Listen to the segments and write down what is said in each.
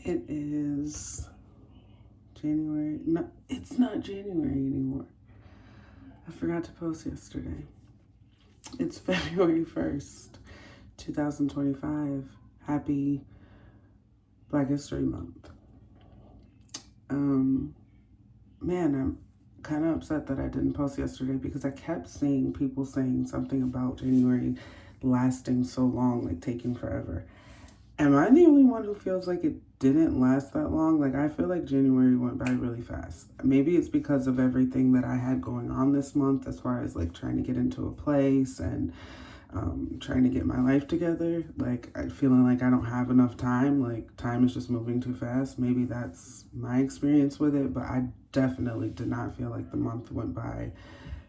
It is January. No, it's not January anymore. I forgot to post yesterday. It's February 1st, 2025. Happy Black History Month. Man, I'm kind of upset that I didn't post yesterday because I kept seeing people saying something about January lasting so long, like taking forever. Am I the only one who feels like it didn't last that long? Like, I feel like January went by really fast. Maybe it's because of everything that I had going on this month as far as like trying to get into a place and trying to get my life together. Like, I'm feeling like I don't have enough time. Like, time is just moving too fast. Maybe that's my experience with it, but I definitely did not feel like the month went by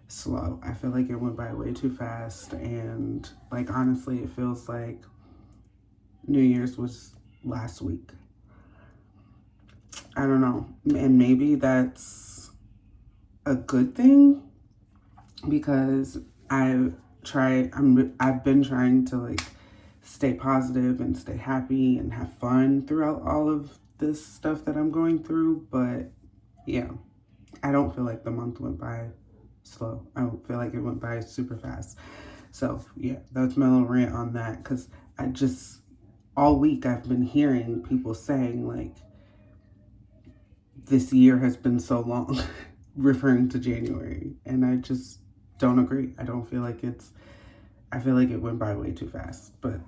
slow. I feel like it went by way too fast. And, like, honestly, it feels like New Year's was last week. I don't know. And maybe that's a good thing because I've been trying to like stay positive and stay happy and have fun throughout all of this stuff that I'm going through. But yeah, I don't feel like the month went by slow. I don't feel like it went by super fast. So yeah, that's my little rant on that because all week I've been hearing people saying like, this year has been so long, referring to January. And I just don't agree. I feel like it went by way too fast, but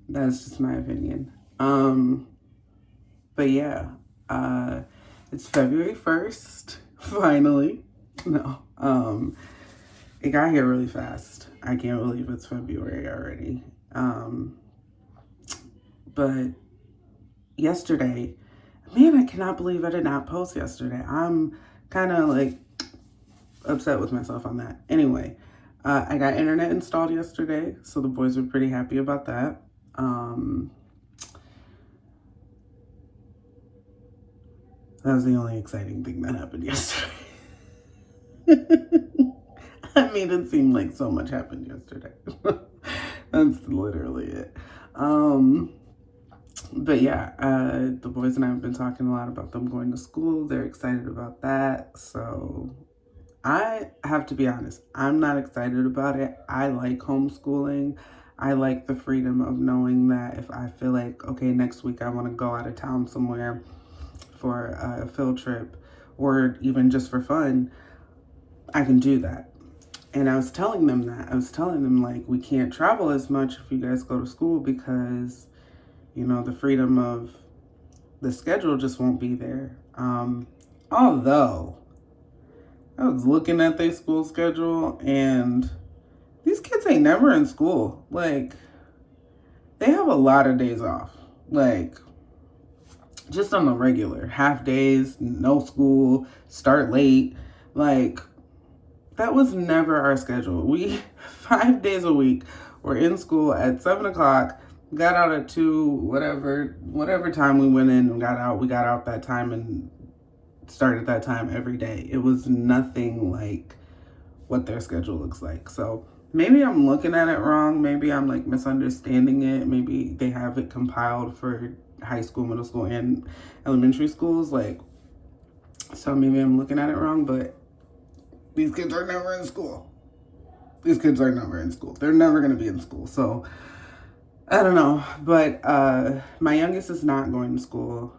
that's just my opinion. But yeah, it's February 1st, finally. No, it got here really fast. I can't believe it's February already. But yesterday, man, I cannot believe I did not post yesterday. I'm kind of like upset with myself on that. Anyway, I got internet installed yesterday, so the boys were pretty happy about that. That was the only exciting thing that happened yesterday. I made it seem like so much happened yesterday. That's literally it. But yeah, the boys and I have been talking a lot about them going to school. They're excited about that. So I have to be honest, I'm not excited about it. I like homeschooling. I like the freedom of knowing that if I feel like, okay, next week I want to go out of town somewhere for a field trip or even just for fun, I can do that. And I was telling them that. I was telling them, like, we can't travel as much if you guys go to school because, you know, the freedom of the schedule just won't be there. Although, I was looking at their school schedule and these kids ain't never in school. Like, they have a lot of days off. Like, just on the regular. Half days, no school, start late. Like, that was never our schedule. We 5 days a week were in school at 7 o'clock, got out at 2, whatever time we went in and got out. We got out that time and started that time every day. It was nothing like what their schedule looks like. So maybe I'm looking at it wrong. Maybe I'm like misunderstanding it. Maybe they have it compiled for high school, middle school, and elementary schools. Like, so maybe I'm looking at it wrong, but these kids are never in school. These kids are never in school. They're never going to be in school. So I don't know. But my youngest is not going to school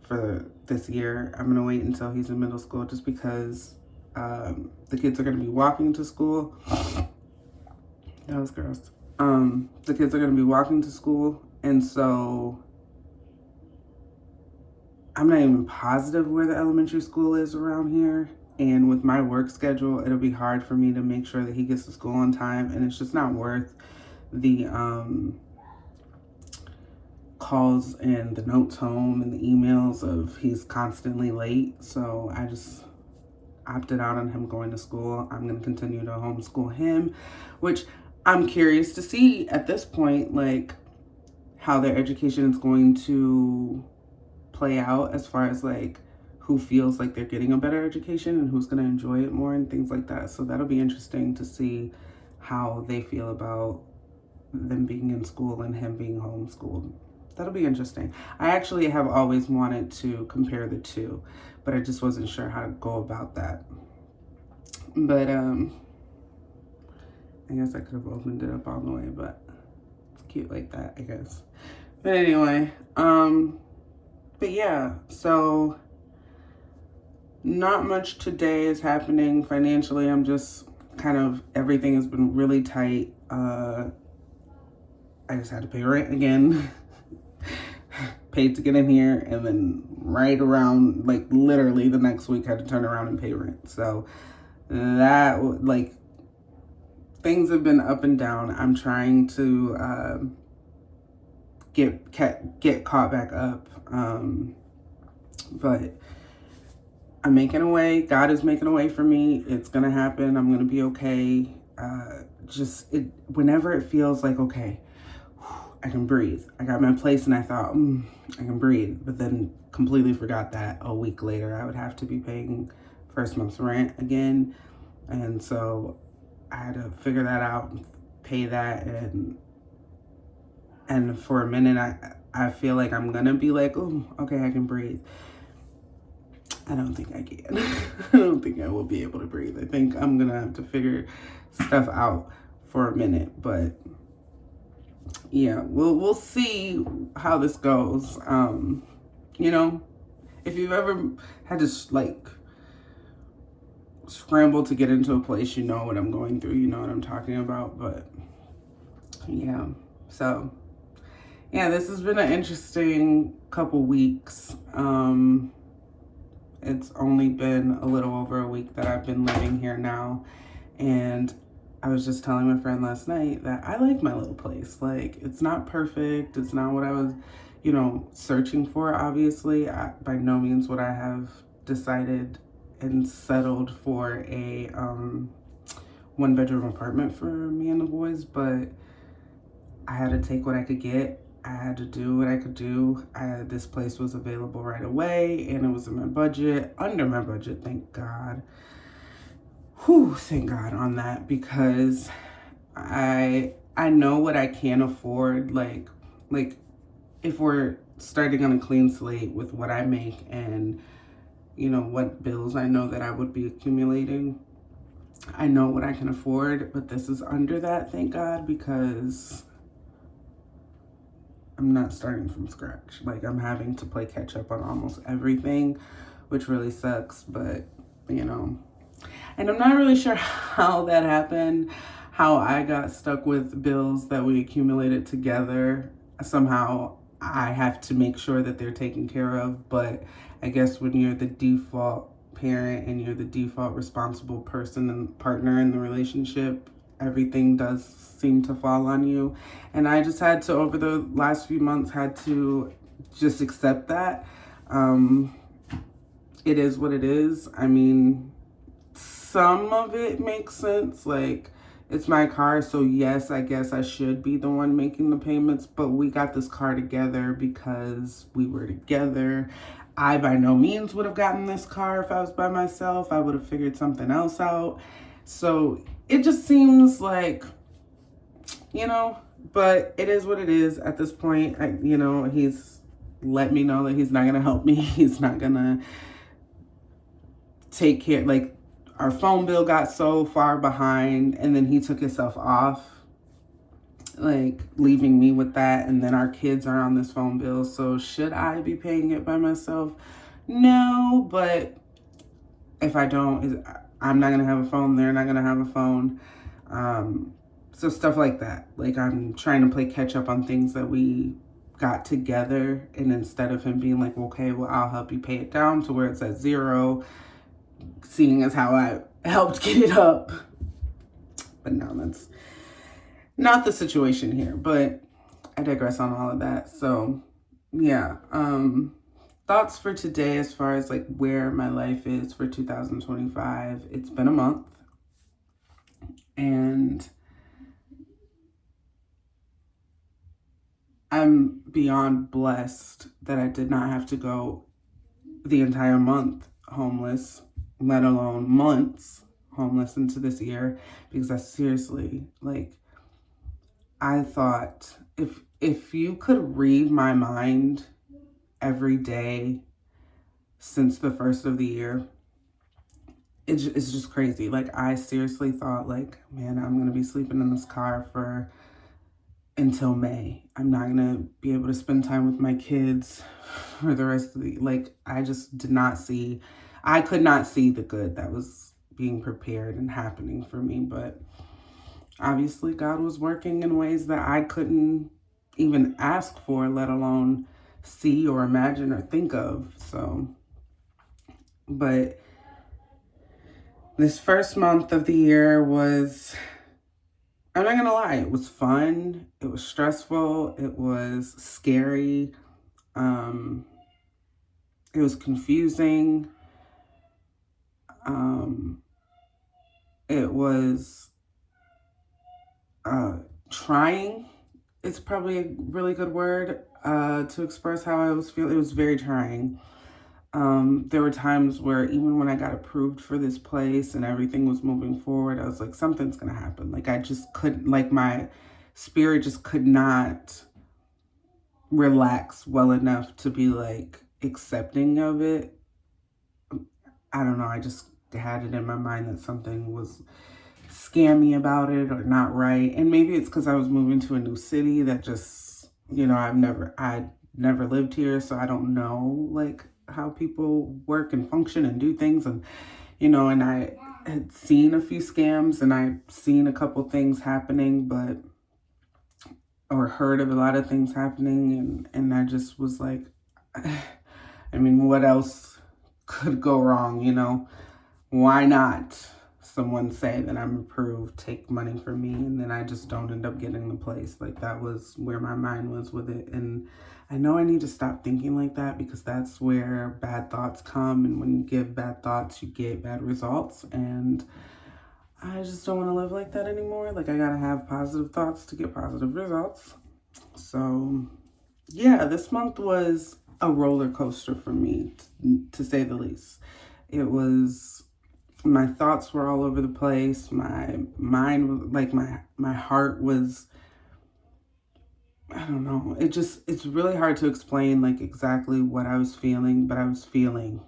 for this year. I'm going to wait until he's in middle school just because the kids are going to be walking to school. That was gross. The kids are going to be walking to school. And so I'm not even positive where the elementary school is around here. And with my work schedule, it'll be hard for me to make sure that he gets to school on time. And it's just not worth the calls and the notes home and the emails of he's constantly late. So I just opted out on him going to school. I'm going to continue to homeschool him, which I'm curious to see at this point, like how their education is going to play out as far as like who feels like they're getting a better education and who's going to enjoy it more and things like that. So that'll be interesting to see how they feel about them being in school and him being homeschooled. That'll be interesting. I actually have always wanted to compare the two, but I just wasn't sure how to go about that. But I guess I could have opened it up all the way, but it's cute like that, I guess. But anyway, but yeah, so not much today is happening financially. I'm just kind of, everything has been really tight. I just had to pay rent again. Paid to get in here, and then right around, like, literally the next week had to turn around and pay rent. So that, like, things have been up and down. I'm trying to get caught back up, but I'm making a way. God is making a way for me. It's gonna happen. I'm gonna be okay. Whenever it feels like, okay, I can breathe. I got my place and I thought, I can breathe. But then completely forgot that a week later I would have to be paying first month's rent again. And so I had to figure that out and pay that. And for a minute, I feel like I'm gonna be like, oh, okay, I can breathe. I don't think I can. I don't think I will be able to breathe. I think I'm gonna have to figure stuff out for a minute, but yeah, we'll see how this goes. You know, if you've ever had to like scramble to get into a place, you know what I'm going through, you know what I'm talking about. But yeah, so yeah, this has been an interesting couple weeks. It's only been a little over a week that I've been living here now, and I was just telling my friend last night that I like my little place. Like, it's not perfect. It's not what I was, searching for, obviously. By no means would I have decided and settled for a one-bedroom apartment for me and the boys, but I had to take what I could get. I had to do what I could do. This place was available right away, and it was in my budget, under my budget, thank God. Whew, thank God on that, because I know what I can afford. Like if we're starting on a clean slate with what I make and what bills I know that I would be accumulating, I know what I can afford. But this is under that, thank God, because I'm not starting from scratch. Like, I'm having to play catch up on almost everything, which really sucks. But and I'm not really sure how that happened, how I got stuck with bills that we accumulated together. Somehow I have to make sure that they're taken care of. But I guess when you're the default parent and you're the default responsible person and partner in the relationship, everything does seem to fall on you. And I just had to, over the last few months, had to just accept that. It is what it is. I mean, some of it makes sense. Like, it's my car, so yes, I guess I should be the one making the payments, but we got this car together because we were together. I by no means would have gotten this car if I was by myself. I would have figured something else out. So it just seems like, but it is what it is at this point. He's let me know that he's not going to help me. He's not going to take care. Like, our phone bill got so far behind, and then he took himself off, like, leaving me with that. And then our kids are on this phone bill. So should I be paying it by myself? No, but if I don't, I'm not going to have a phone. They're not going to have a phone. So stuff like that. Like, I'm trying to play catch up on things that we got together. And instead of him being like, okay, well, I'll help you pay it down to where it's at zero, seeing as how I helped get it up. But no, that's not the situation here. But I digress on all of that. So yeah, thoughts for today as far as like where my life is for 2025. It's been a month, and I'm beyond blessed that I did not have to go the entire month homeless, let alone months homeless into this year, because I seriously, like, I thought if you could read my mind every day since the first of the year, it's just crazy. Like, I seriously thought, like, man, I'm gonna be sleeping in this car for until May. I'm not gonna be able to spend time with my kids for the rest of the, like, I just did not see, I could not see the good that was being prepared and happening for me. But obviously God was working in ways that I couldn't even ask for, let alone see or imagine or think of. So, but this first month of the year was, I'm not gonna lie, it was fun, it was stressful, it was scary, um, it was confusing, um, it was trying. It's probably a really good word to express how I was feeling. It was very trying. There were times where even when I got approved for this place and everything was moving forward, I was like, something's gonna happen. Like, I just couldn't, like, my spirit just could not relax well enough to be like accepting of it. I don't know. I just had it in my mind that something was scammy about it or not right. And maybe it's because I was moving to a new city that just, I never lived here, so I don't know like how people work and function and do things. And, and I had seen a few scams and I've seen a couple things happening, or heard of a lot of things happening. And I just was like, I mean, what else could go wrong, Why not someone say that I'm approved, take money from me, and then I just don't end up getting the place? Like, that was where my mind was with it. And I know I need to stop thinking like that, because that's where bad thoughts come. And when you give bad thoughts, you get bad results. And I just don't want to live like that anymore. Like, I gotta have positive thoughts to get positive results. So, yeah, this month was a roller coaster for me, to say the least. It was, my thoughts were all over the place. My mind was like, my heart was, I don't know. It's really hard to explain like exactly what I was feeling, but I was feeling.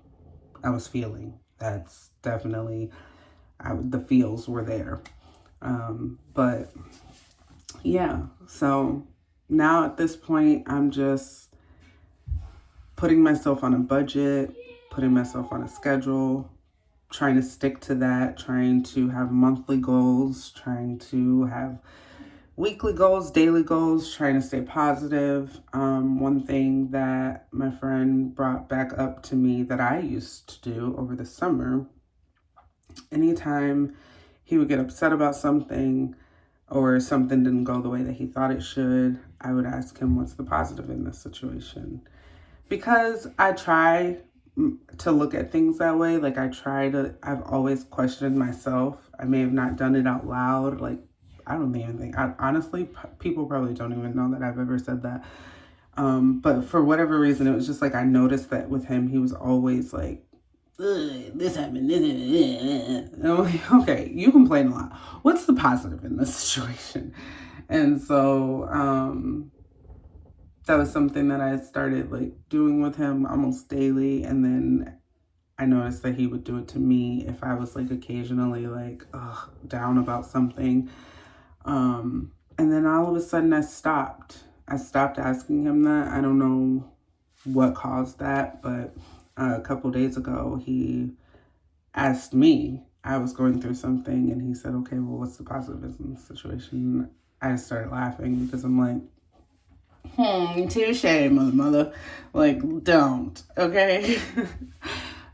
That's definitely, the feels were there. But yeah, so now at this point, I'm just putting myself on a budget, putting myself on a schedule, trying to stick to that, trying to have monthly goals, trying to have weekly goals, daily goals, trying to stay positive. One thing that my friend brought back up to me that I used to do over the summer, anytime he would get upset about something or something didn't go the way that he thought it should, I would ask him, what's the positive in this situation? Because I try to look at things that way. Like, I've always questioned myself. I may have not done it out loud. Like, I don't even think, honestly, people probably don't even know that I've ever said that. But for whatever reason, it was just like, I noticed that with him, he was always like, this happened. And I'm like, okay, you complain a lot. What's the positive in this situation? And so, that was something that I started like doing with him almost daily. And then I noticed that he would do it to me if I was like occasionally like down about something. And then all of a sudden I stopped asking him that. I don't know what caused that, but a couple days ago he asked me. I was going through something and he said, okay, well, what's the positive in the situation? I started laughing because I'm like, touche, mother. Like, don't, okay?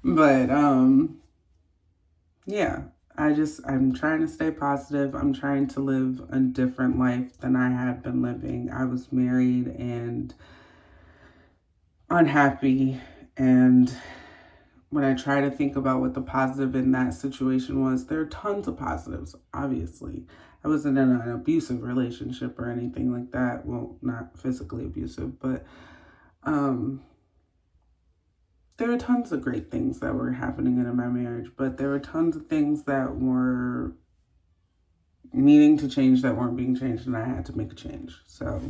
But, yeah, I'm trying to stay positive. I'm trying to live a different life than I had been living. I was married and unhappy. And when I try to think about what the positive in that situation was, there are tons of positives, obviously. I wasn't in an abusive relationship or anything like that. Well, not physically abusive, but there were tons of great things that were happening in my marriage, but there were tons of things that were needing to change that weren't being changed, and I had to make a change. So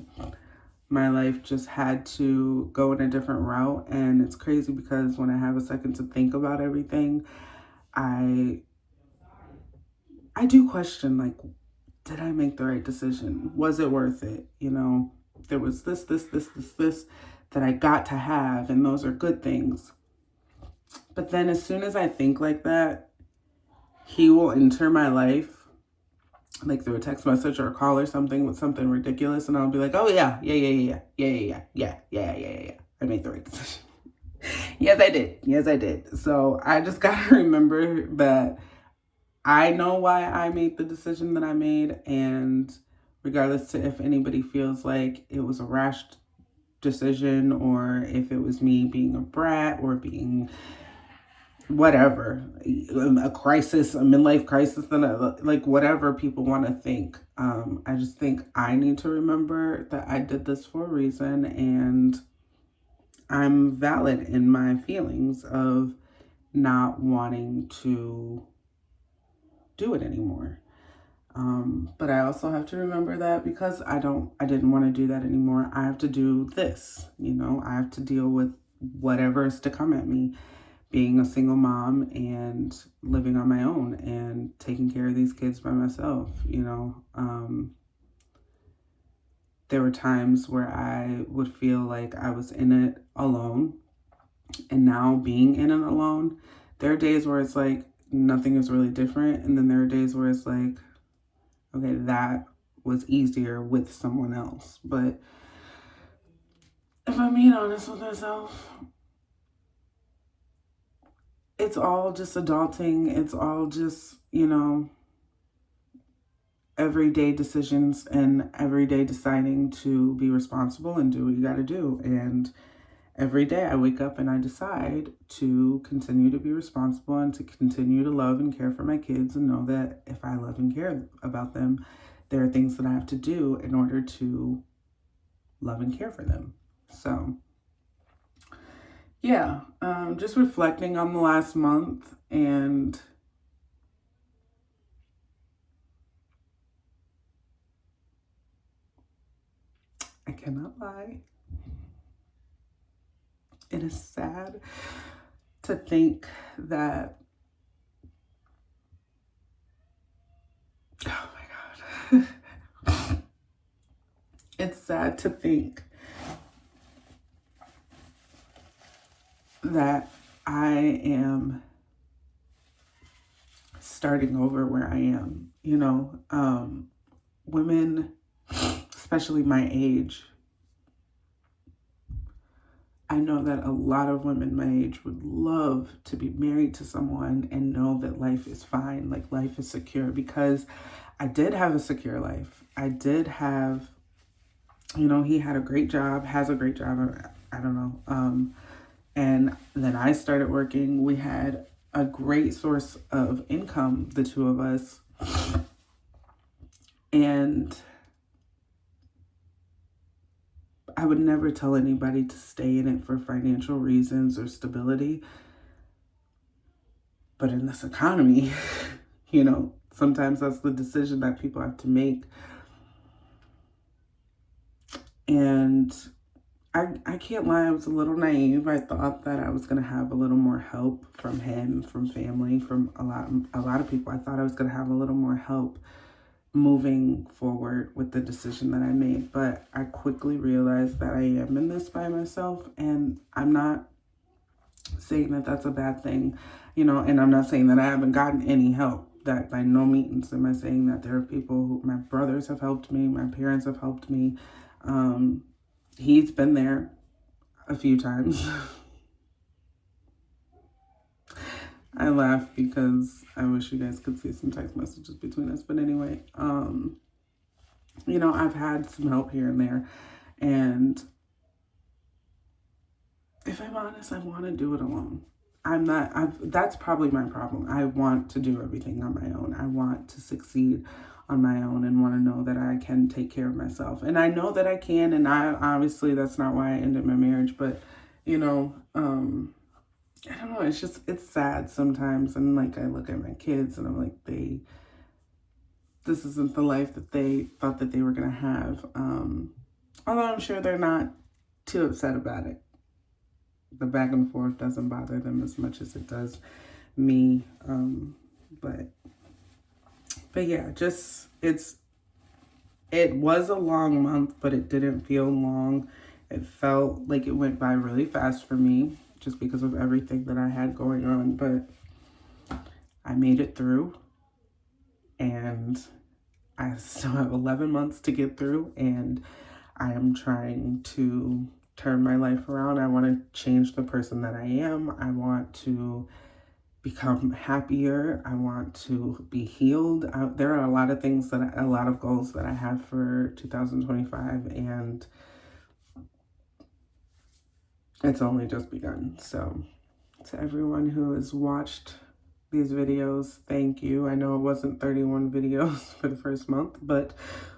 my life just had to go in a different route. And it's crazy because when I have a second to think about everything, I do question, like, did I make the right decision? Was it worth it? There was this that I got to have, and those are good things. But then as soon as I think like that, he will enter my life, like through a text message or a call or something with something ridiculous, and I'll be like, oh yeah. I made the right decision. Yes, I did. So I just gotta remember that I know why I made the decision that I made, and regardless to if anybody feels like it was a rash decision or if it was me being a brat or being whatever, a crisis, a midlife crisis, then like whatever people want to think. I just think I need to remember that I did this for a reason, and I'm valid in my feelings of not wanting to do it anymore. But I also have to remember that because I didn't want to do that anymore, I have to do this. I have to deal with whatever is to come at me, being a single mom and living on my own and taking care of these kids by myself. There were times where I would feel like I was in it alone, and now being in it alone, there are days where it's like nothing is really different, and then there are days where it's like, okay, that was easier with someone else. But if I'm being honest with myself, it's all just adulting. It's all just, everyday decisions and everyday deciding to be responsible and do what you got to do. And every day I wake up and I decide to continue to be responsible and to continue to love and care for my kids, and know that if I love and care about them, there are things that I have to do in order to love and care for them. So yeah, just reflecting on the last month, and I cannot lie, it is sad to think that, oh my God, it's sad to think that I am starting over where I am. Women, especially my age, I know that a lot of women my age would love to be married to someone and know that life is fine, like life is secure, because I did have a secure life. I did have, he had a great job, has a great job, I don't know. And then I started working. We had a great source of income, the two of us. And I would never tell anybody to stay in it for financial reasons or stability. But in this economy, sometimes that's the decision that people have to make. And I can't lie, I was a little naive. I thought that I was going to have a little more help from him, from family, from a lot of people. I thought I was going to have a little more help moving forward with the decision that I made. But I quickly realized that I am in this by myself, and I'm not saying that that's a bad thing, and I'm not saying that I haven't gotten any help. That by no means am I saying that. There are people who, my brothers have helped me, my parents have helped me. He's been there a few times. I laugh because I wish you guys could see some text messages between us. But anyway, I've had some help here and there. And if I'm honest, I want to do it alone. That's probably my problem. I want to do everything on my own. I want to succeed on my own and want to know that I can take care of myself. And I know that I can, and obviously that's not why I ended my marriage, but I don't know, it's sad sometimes. And like, I look at my kids and I'm like, this isn't the life that they thought that they were going to have. Although I'm sure they're not too upset about it. The back and forth doesn't bother them as much as it does me. But yeah, just it was a long month, but it didn't feel long. It felt like it went by really fast for me just because of everything that I had going on. But I made it through, and I still have 11 months to get through, and I am trying to turn my life around. I want to change the person that I am. I want to become happier. I want to be healed. There are a lot of things a lot of goals that I have for 2025, and it's only just begun. So to everyone who has watched these videos, thank you. I know it wasn't 31 videos for the first month, but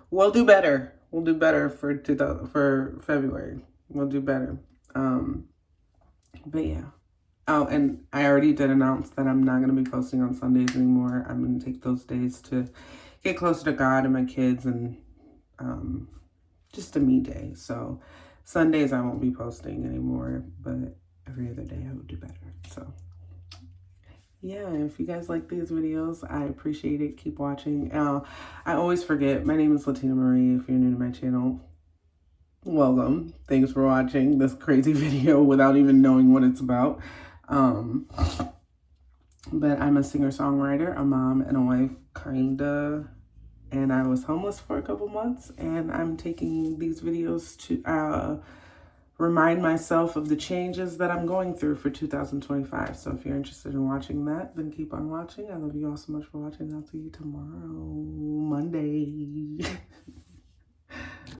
we'll do better. We'll do better for February. We'll do better. But yeah. Oh, and I already did announce that I'm not going to be posting on Sundays anymore. I'm going to take those days to get closer to God and my kids, and just a me day. So Sundays I won't be posting anymore, but every other day I would do better. So yeah, if you guys like these videos, I appreciate it. Keep watching. I always forget, my name is Latina Marie. If you're new to my channel, welcome. Thanks for watching this crazy video without even knowing what it's about. But I'm a singer-songwriter, a mom, and a wife, kinda. And I was homeless for a couple months, and I'm taking these videos to remind myself of the changes that I'm going through for 2025. So if you're interested in watching that, then keep on watching. I love you all so much for watching. I'll see you tomorrow, Monday.